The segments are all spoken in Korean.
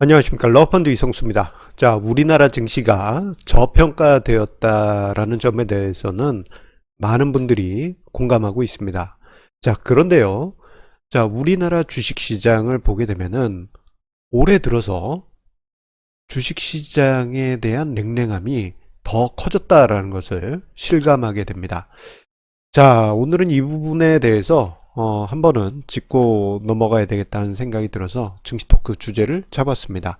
안녕하십니까. 러펀드 이성수입니다. 자, 우리나라 증시가 저평가되었다라는 점에 대해서는 많은 분들이 공감하고 있습니다. 자, 그런데요. 자, 우리나라 주식시장을 보게 되면은 올해 들어서 주식시장에 대한 냉랭함이 더 커졌다라는 것을 실감하게 됩니다. 자, 오늘은 이 부분에 대해서 한 번은 짚고 넘어가야 되겠다는 생각이 들어서 증시 토크 주제를 잡았습니다.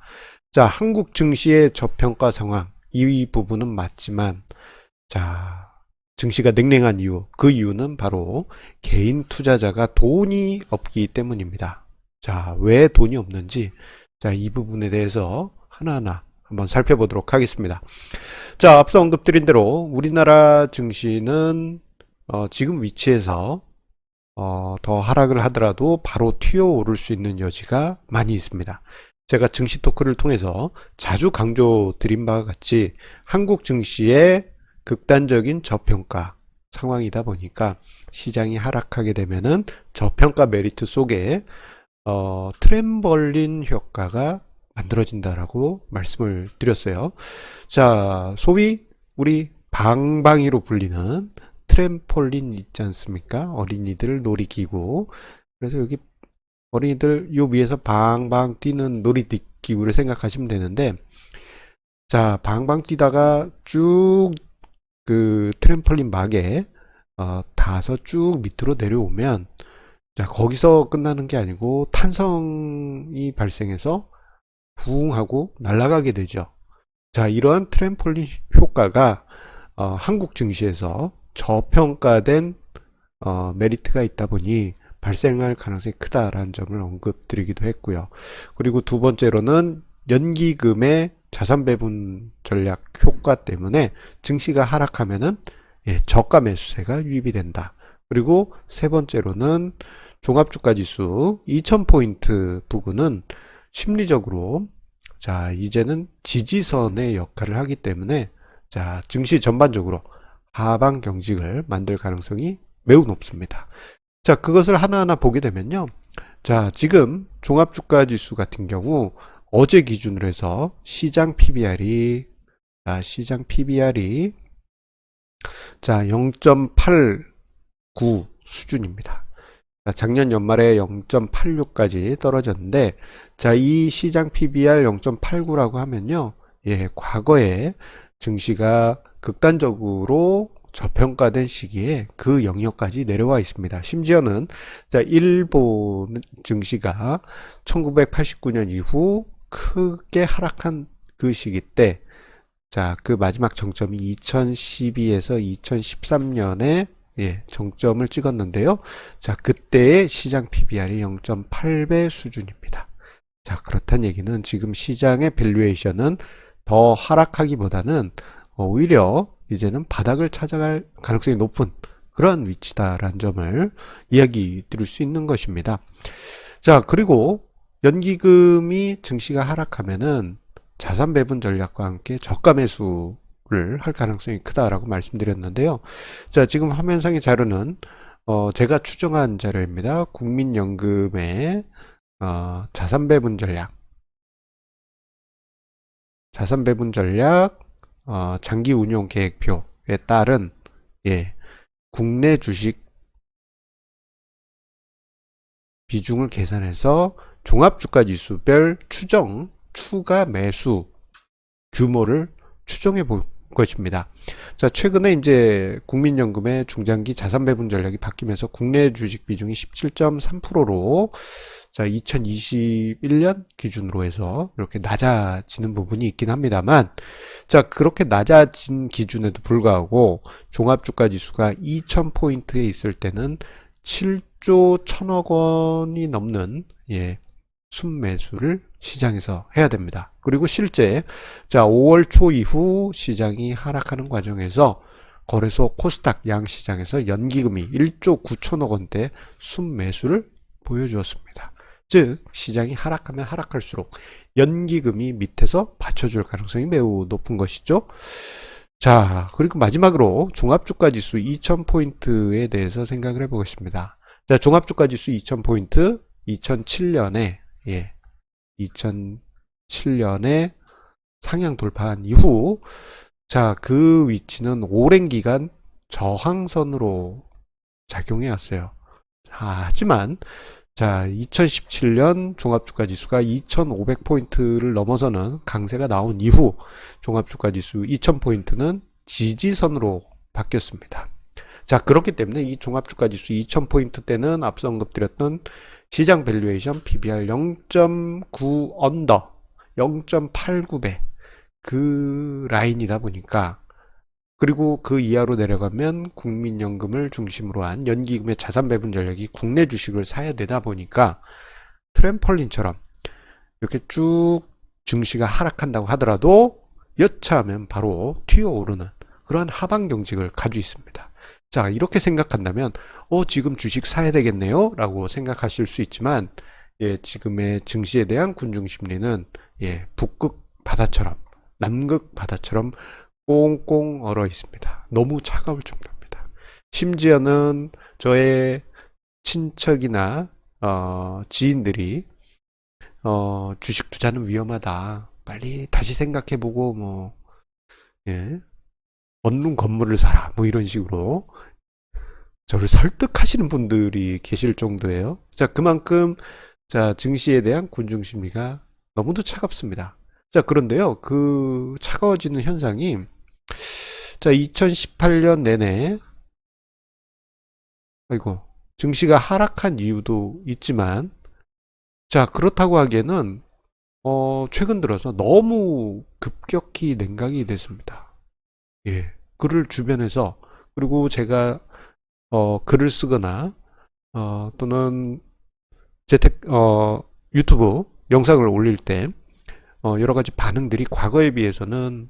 자, 한국 증시의 저평가 상황, 이 부분은 맞지만, 자, 증시가 냉랭한 이유, 그 이유는 바로 개인 투자자가 돈이 없기 때문입니다. 자, 왜 돈이 없는지, 자, 이 부분에 대해서 하나하나 한번 살펴보도록 하겠습니다. 자, 앞서 언급드린 대로 우리나라 증시는 지금 위치에서 더 하락을 하더라도 바로 튀어오를 수 있는 여지가 많이 있습니다. 제가 증시 토크를 통해서 자주 강조드린 바와 같이 한국 증시의 극단적인 저평가 상황이다 보니까 시장이 하락하게 되면은 저평가 메리트 속에 트램벌린 효과가 만들어진다라고 말씀을 드렸어요. 자, 소위 우리 방방이로 불리는 트램폴린 있지 않습니까? 어린이들 놀이기구. 그래서 여기 어린이들 요 위에서 방방 뛰는 놀이기구를 생각하시면 되는데, 자, 방방 뛰다가 쭉 그 트램폴린 막에 닿아서 쭉 밑으로 내려오면, 자, 거기서 끝나는 게 아니고 탄성이 발생해서 부웅 하고 날아가게 되죠. 자, 이러한 트램폴린 효과가 한국 증시에서 저평가된 메리트가 있다 보니 발생할 가능성이 크다라는 점을 언급드리기도 했고요. 그리고 두 번째로는 연기금의 자산 배분 전략 효과 때문에 증시가 하락하면은 저가 매수세가 유입이 된다. 그리고 세 번째로는 종합주가지수 2000포인트 부근은 심리적으로 자, 이제는 지지선의 역할을 하기 때문에 자, 증시 전반적으로 하방 경직을 만들 가능성이 매우 높습니다. 자, 그것을 하나하나 보게 되면요. 자, 지금 종합주가지수 같은 경우 어제 기준으로 해서 시장 PBR이 자, 0.89 수준입니다. 자, 작년 연말에 0.86까지 떨어졌는데, 자, 이 시장 PBR 0.89라고 하면요. 과거에 증시가 극단적으로 저평가된 시기에 그 영역까지 내려와 있습니다. 심지어는 자, 일본 증시가 1989년 이후 크게 하락한 그 시기 때, 자, 그 마지막 정점이 2012에서 2013년에 정점을 찍었는데요. 자, 그때의 시장 PBR이 0.8배 수준입니다. 자, 그렇다는 얘기는 지금 시장의 밸류에이션은 더 하락하기보다는 오히려 이제는 바닥을 찾아갈 가능성이 높은 그러한 위치다라는 점을 이야기 드릴 수 있는 것입니다. 자, 그리고 연기금이 증시가 하락하면은 자산 배분 전략과 함께 저가 매수를 할 가능성이 크다라고 말씀드렸는데요. 자, 지금 화면상의 자료는 제가 추정한 자료입니다. 국민연금의 자산 배분 전략 장기 운용 계획표에 따른 국내 주식 비중을 계산해서 종합주가지수별 추가 매수 규모를 추정해 볼 것입니다. 자, 최근에 이제 국민연금의 중장기 자산 배분 전략이 바뀌면서 국내 주식 비중이 17.3%로 자, 2021년 기준으로 해서 이렇게 낮아지는 부분이 있긴 합니다만, 자, 그렇게 낮아진 기준에도 불구하고 종합주가지수가 2000포인트에 있을 때는 7조 1000억 원이 넘는 순매수를 시장에서 해야 됩니다. 그리고 실제 자, 5월 초 이후 시장이 하락하는 과정에서 거래소 코스닥 양시장에서 연기금이 1조 9천억 원대 순매수를 보여주었습니다. 즉 시장이 하락하면 하락할수록 연기금이 밑에서 받쳐줄 가능성이 매우 높은 것이죠. 자, 그리고 마지막으로 종합주가지수 2000포인트에 대해서 생각을 해보겠습니다. 자, 종합주가지수 2000포인트 2007년에 2017년에 상향 돌파한 이후 자, 그 위치는 오랜 기간 저항선으로 작용해 왔어요. 하지만 자, 2017년 종합주가지수가 2500포인트를 넘어서는 강세가 나온 이후 종합주가지수 2000포인트는 지지선으로 바뀌었습니다. 자, 그렇기 때문에 이 종합주가지수 2000포인트 때는 앞서 언급드렸던 시장 밸류에이션 PBR 0.9 언더 0.89배 그 라인이다 보니까 그리고 그 이하로 내려가면 국민연금을 중심으로 한 연기금의 자산 배분 전략이 국내 주식을 사야 되다 보니까 트램펄린처럼 이렇게 쭉 증시가 하락한다고 하더라도 여차하면 바로 튀어오르는 그러한 하방 경직을 가지고 있습니다. 자, 이렇게 생각한다면 지금 주식 사야 되겠네요 라고 생각하실 수 있지만 지금의 증시에 대한 군중 심리는 북극 바다처럼 남극 바다처럼 꽁꽁 얼어 있습니다. 너무 차가울 정도입니다. 심지어는 저의 친척이나 지인들이 주식 투자는 위험하다. 빨리 다시 생각해보고 원룸 건물을 사라. 이런 식으로 저를 설득하시는 분들이 계실 정도예요. 자, 그만큼 자, 증시에 대한 군중 심리가 너무도 차갑습니다. 자, 그런데요, 그 차가워지는 현상이 자, 2018년 내내 증시가 하락한 이유도 있지만 자, 그렇다고 하기에는 최근 들어서 너무 급격히 냉각이 됐습니다. 글을 주변에서 그리고 제가 글을 쓰거나 또는 유튜브 영상을 올릴 때 여러 가지 반응들이 과거에 비해서는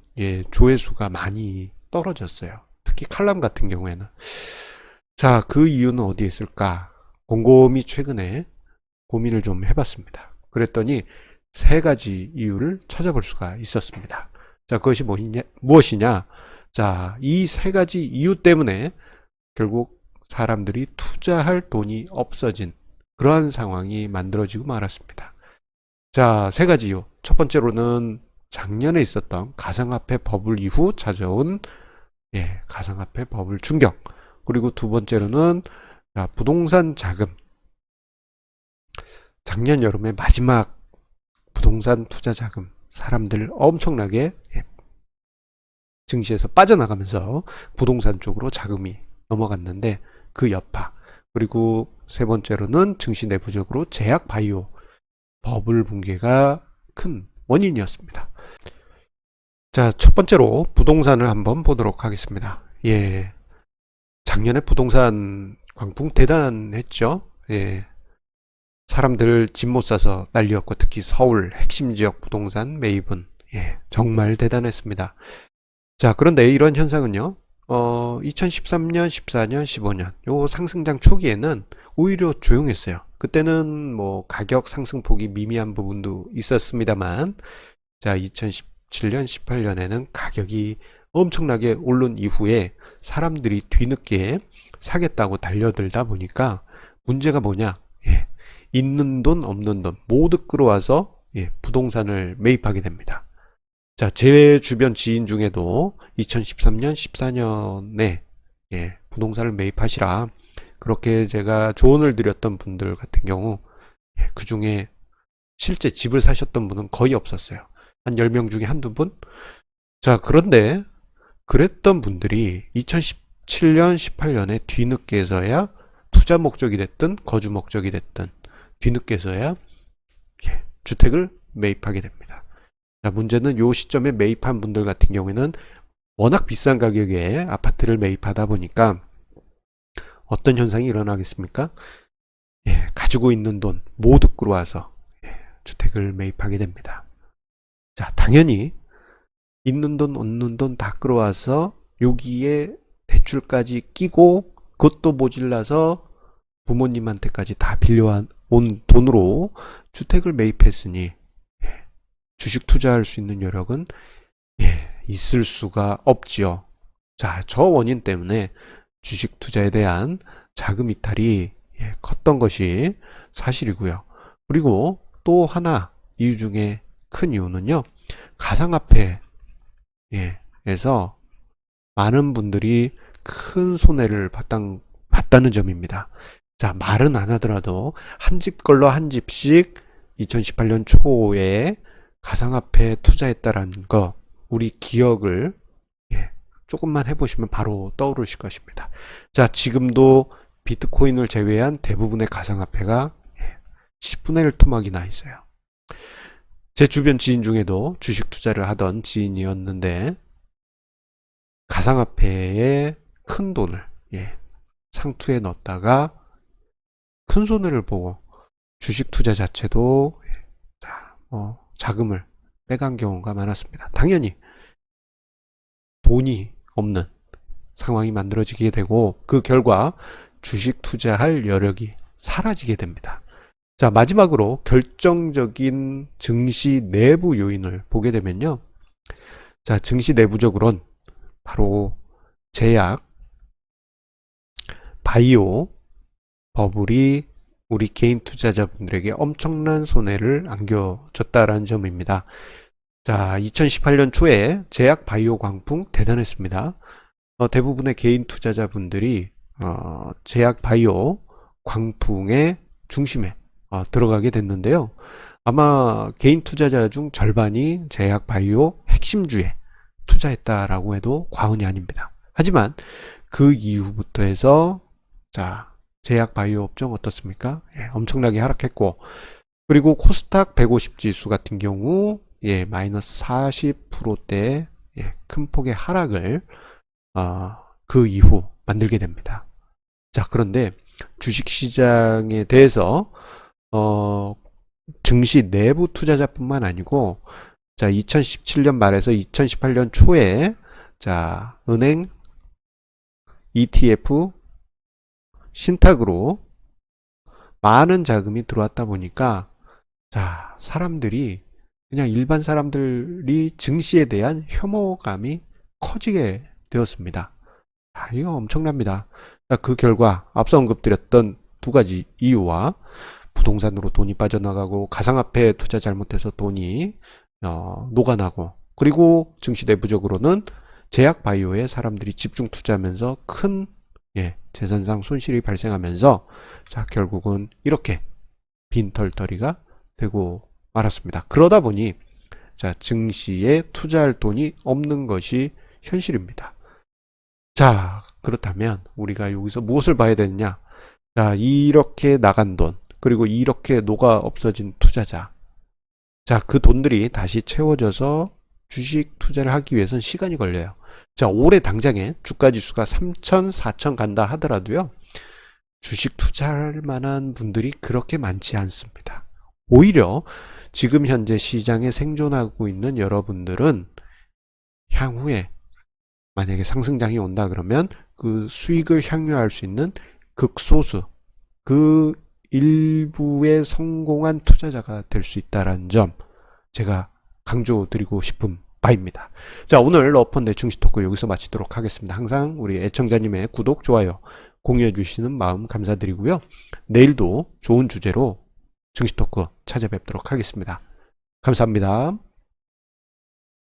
조회수가 많이 떨어졌어요. 특히 칼럼 같은 경우에는. 자, 그 이유는 어디에 있을까? 곰곰이 최근에 고민을 좀 해봤습니다. 그랬더니 세 가지 이유를 찾아볼 수가 있었습니다. 자, 그것이 무엇이냐? 자, 이 세 가지 이유 때문에 결국 사람들이 투자할 돈이 없어진 그러한 상황이 만들어지고 말았습니다. 자, 세 가지 이유. 첫 번째로는 작년에 있었던 가상화폐 버블 이후 찾아온 가상화폐 버블 충격. 그리고 두 번째로는 부동산 자금. 작년 여름에 마지막 부동산 투자 자금. 사람들 엄청나게 증시에서 빠져나가면서 부동산 쪽으로 자금이 넘어갔는데 그 여파. 그리고 세 번째로는 증시 내부적으로 제약 바이오 버블 붕괴가 큰 원인이었습니다. 자, 첫 번째로 부동산을 한번 보도록 하겠습니다. 작년에 부동산 광풍 대단했죠. 사람들 집 못 사서 난리였고 특히 서울 핵심 지역 부동산 매입은 정말 대단했습니다. 자, 그런데 이런 현상은요. 2013년, 14년, 15년 요 상승장 초기에는 오히려 조용했어요. 그때는 뭐 가격 상승폭이 미미한 부분도 있었습니다만 자, 2017년, 18년에는 가격이 엄청나게 오른 이후에 사람들이 뒤늦게 사겠다고 달려들다 보니까 문제가 뭐냐? 있는 돈 없는 돈 모두 끌어와서 부동산을 매입하게 됩니다. 자, 제 주변 지인 중에도 2013년, 14년에 부동산을 매입하시라 그렇게 제가 조언을 드렸던 분들 같은 경우 그 중에 실제 집을 사셨던 분은 거의 없었어요. 한 10명 중에 한두 분? 자, 그런데 그랬던 분들이 2017년, 18년에 뒤늦게서야 투자 목적이 됐든 거주 목적이 됐든 뒤늦게서야 주택을 매입하게 됩니다. 자, 문제는 요 시점에 매입한 분들 같은 경우에는 워낙 비싼 가격에 아파트를 매입하다 보니까 어떤 현상이 일어나겠습니까? 가지고 있는 돈 모두 끌어와서 주택을 매입하게 됩니다. 자, 당연히 있는 돈 없는 돈 다 끌어와서 여기에 대출까지 끼고 그것도 모질라서 부모님한테까지 다 빌려온 돈으로 주택을 매입했으니 주식 투자할 수 있는 여력은 있을 수가 없지요. 자, 저 원인 때문에 주식 투자에 대한 자금 이탈이 컸던 것이 사실이고요. 그리고 또 하나 이유 중에 큰 이유는요. 가상화폐에서 많은 분들이 큰 손해를 봤다는 점입니다. 자, 말은 안 하더라도 한 집 걸러 한 집씩 2018년 초에 가상화폐에 투자했다라는 거 우리 기억을 조금만 해보시면 바로 떠오르실 것입니다. 자, 지금도 비트코인을 제외한 대부분의 가상화폐가 10분의 1 토막이 나 있어요. 제 주변 지인 중에도 주식 투자를 하던 지인이었는데 가상화폐에 큰 돈을 상투에 넣었다가 큰 손해를 보고 주식 투자 자체도 자금을 빼간 경우가 많았습니다. 당연히 돈이 없는 상황이 만들어지게 되고 그 결과 주식 투자할 여력이 사라지게 됩니다. 자, 마지막으로 결정적인 증시 내부 요인을 보게 되면요. 자, 증시 내부적으로는 바로 제약, 바이오, 버블이 우리 개인 투자자분들에게 엄청난 손해를 안겨줬다라는 점입니다. 자, 2018년 초에 제약 바이오 광풍 대단했습니다. 대부분의 개인 투자자분들이 제약 바이오 광풍의 중심에 들어가게 됐는데요. 아마 개인 투자자 중 절반이 제약 바이오 핵심주에 투자했다라고 해도 과언이 아닙니다. 하지만 그 이후부터 해서 자, 제약 바이오 업종 어떻습니까? 엄청나게 하락했고, 그리고 코스닥 150 지수 같은 경우 마이너스 40%대의 큰 폭의 하락을 그 이후 만들게 됩니다. 자, 그런데 주식시장에 대해서 증시 내부 투자자뿐만 아니고 자, 2017년 말에서 2018년 초에 자, 은행, ETF, 신탁으로 많은 자금이 들어왔다 보니까 자, 사람들이 그냥 일반 사람들이 증시에 대한 혐오감이 커지게 되었습니다. 이거 엄청납니다. 그 결과 앞서 언급드렸던 두 가지 이유와 부동산으로 돈이 빠져나가고 가상화폐 투자 잘못해서 돈이 녹아나고 그리고 증시 내부적으로는 제약 바이오에 사람들이 집중 투자하면서 큰 재산상 손실이 발생하면서 자, 결국은 이렇게 빈털터리가 되고 말았습니다. 그러다 보니 자, 증시에 투자할 돈이 없는 것이 현실입니다. 자, 그렇다면 우리가 여기서 무엇을 봐야 되느냐? 자, 이렇게 나간 돈, 그리고 이렇게 녹아 없어진 투자자. 자, 그 돈들이 다시 채워져서 주식 투자를 하기 위해서는 시간이 걸려요. 자, 올해 당장에 주가지수가 3천, 4천 간다 하더라도요. 주식 투자할 만한 분들이 그렇게 많지 않습니다. 오히려 지금 현재 시장에 생존하고 있는 여러분들은 향후에 만약에 상승장이 온다 그러면 그 수익을 향유할 수 있는 극소수, 그 일부의 성공한 투자자가 될 수 있다는 점 제가 강조드리고 싶은 바입니다. 자, 오늘 러펀의 증시 토크 여기서 마치도록 하겠습니다. 항상 우리 애청자님의 구독, 좋아요, 공유해 주시는 마음 감사드리고요. 내일도 좋은 주제로 증시 토크 찾아뵙도록 하겠습니다. 감사합니다.